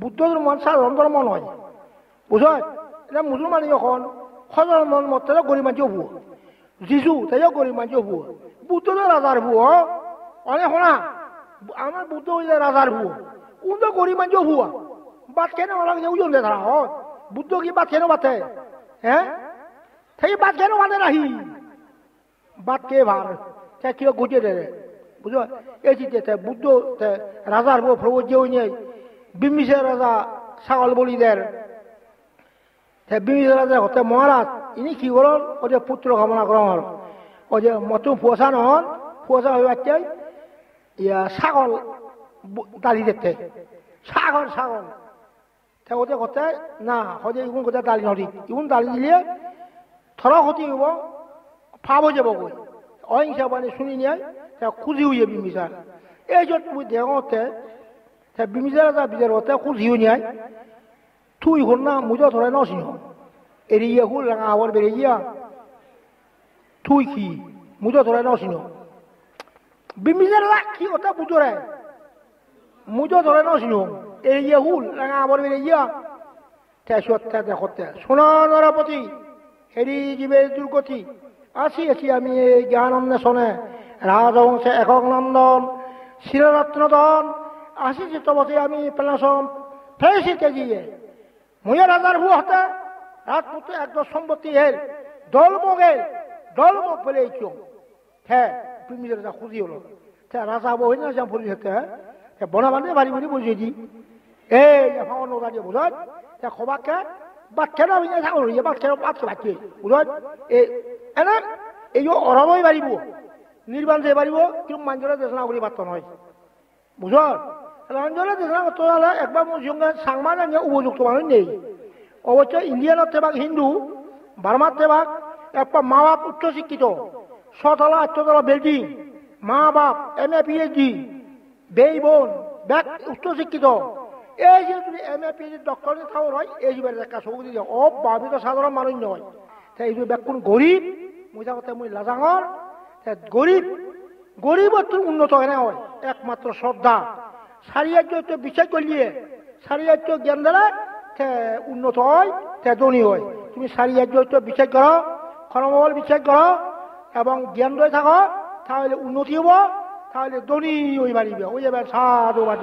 বুদ্ধ ধর্ম সাধারণ ধর্ম নয়, বুঝল? এটা মুসলমান যখন সাধারণ মত গরিব মানুষ হবো, যিশু তাইও গরিব মানুষ হবো, বুদ্ধ তো রাজার ভুয়ো, অনেক শোনা আমার বুদ্ধ হইলে রাজার ভুয়ো, কোন তো গরিব মানুষ ভুয়া বাদ কেন ওরা ওজন দে ধরা হয়, বুদ্ধ কি বাদ কেন বাতে? হ্যাঁ, সেই বাদ কেন বাঁধে নাহি? বাদ কে ভার কেউ গুজে দে, বুঝল? এই চিন্তা বুদ্ধ রাজার ভুয়ো প্রভু যে নেই বিম্বিসার রাজা ছাগল বলি দেয়, বিম্বিসার রাজা হতে মহারাজ ইনি কি করল, ও যে পুত্র কামনা করা হল, ও যে মতো ফুয়াশা নহল, ফুয়াশা হয়ে যাচ্ছে ছাগল দালি দেখতে, ছাগল ছাগল ওদের কথা না হজে ইগুন কথা দালি নদী, ইগুন দালি দিলে থর ক্ষতি হব, ফাব যাব গই অহিংসা মানে শুনি নিয়ে খুঁজি হইয়ে বিম্বিসার এই যে তুমি দেহতে বিম্বিসার রাজা বিচার হতে খুঁজি নিয়ে তুই হল না মুজো ধরে নসিন এড়িয়ে হুল রাঙা আবার বেড়ে গিয়া তুই কি মুজো ধরে নসিন বিম্বিসার কি কথা বুঝরে মুজো ধরে নসিন এড়িয়ে হুল রাঙা আবার বেড়ে গিয়া সত্যা দেখতে শোনা নরপতি হেরি জীবের দুর্গতি আসিয়াছি আমি এই জ্ঞান অন্বেষণে রাজবংশে একক নন্দন শিররত্নদন আসিছি তবতে আমি পেলাসম ফেসিতে গিয়ে মুয়ে রাজার ভু হতে রাজপুত্র একদম সম্পত্তি হের দলমগ ফেলে হ্যাঁ তুমি রাজা খুঁজি হলো রাজা বই না যা ফুলি হতে বনা বান্ধে বাড়ি বাড়ি বুঝিয়ে দি এই এখন ওরা দিয়ে বুঝত খবাকে বাদ কেন আমি থাকো বাদ কেন বাদকে বাকি বুঝত এনে এই অরবই বাড়িব নির্বাণ যে বাড়িব কিন্তু মানুষের দেশনা করি বার্তা নয়, বুঝল? মানুষের দেশনা করতে হলে একবার মোর সঙ্গে সাংবাদ উপযুক্ত মানুষ নেই। অবশ্য ইন্ডিয়ানের তেবাক হিন্দু, বার্মার তেবাক একবার মা বাপ উচ্চশিক্ষিত, ছতলা 8তলা বিল্ডিং, মা বাপ MA PhD, বেই বোন ব্যাগ উচ্চশিক্ষিত, এই যে তুমি MA PhD ডক্টর থাও হয় এই যুগের দেখা সবুজ ভাবি তো সাধারণ মানুষ নয়, তাই এই ব্যাগ কোন গরিব মজা কথা মুই লাজাঙর গরিব গরিবর তোর উন্নত হয় না হয় একমাত্র শ্রদ্ধা সারিয়ার্য বিশ্বাস করলিয়ে সারিয়ার্য জ্ঞান দ্বারা উন্নত হয় ধনী হয়। তুমি সারিয়ার্য বিশ্বাস করো, ক্ষণমল বিশ্বাস করো এবং জ্ঞান ধরে থাকো, তাহলে উন্নতি হব, তাহলে ধনী হয়ে পারিবে। ওই এবার সাধু বাদ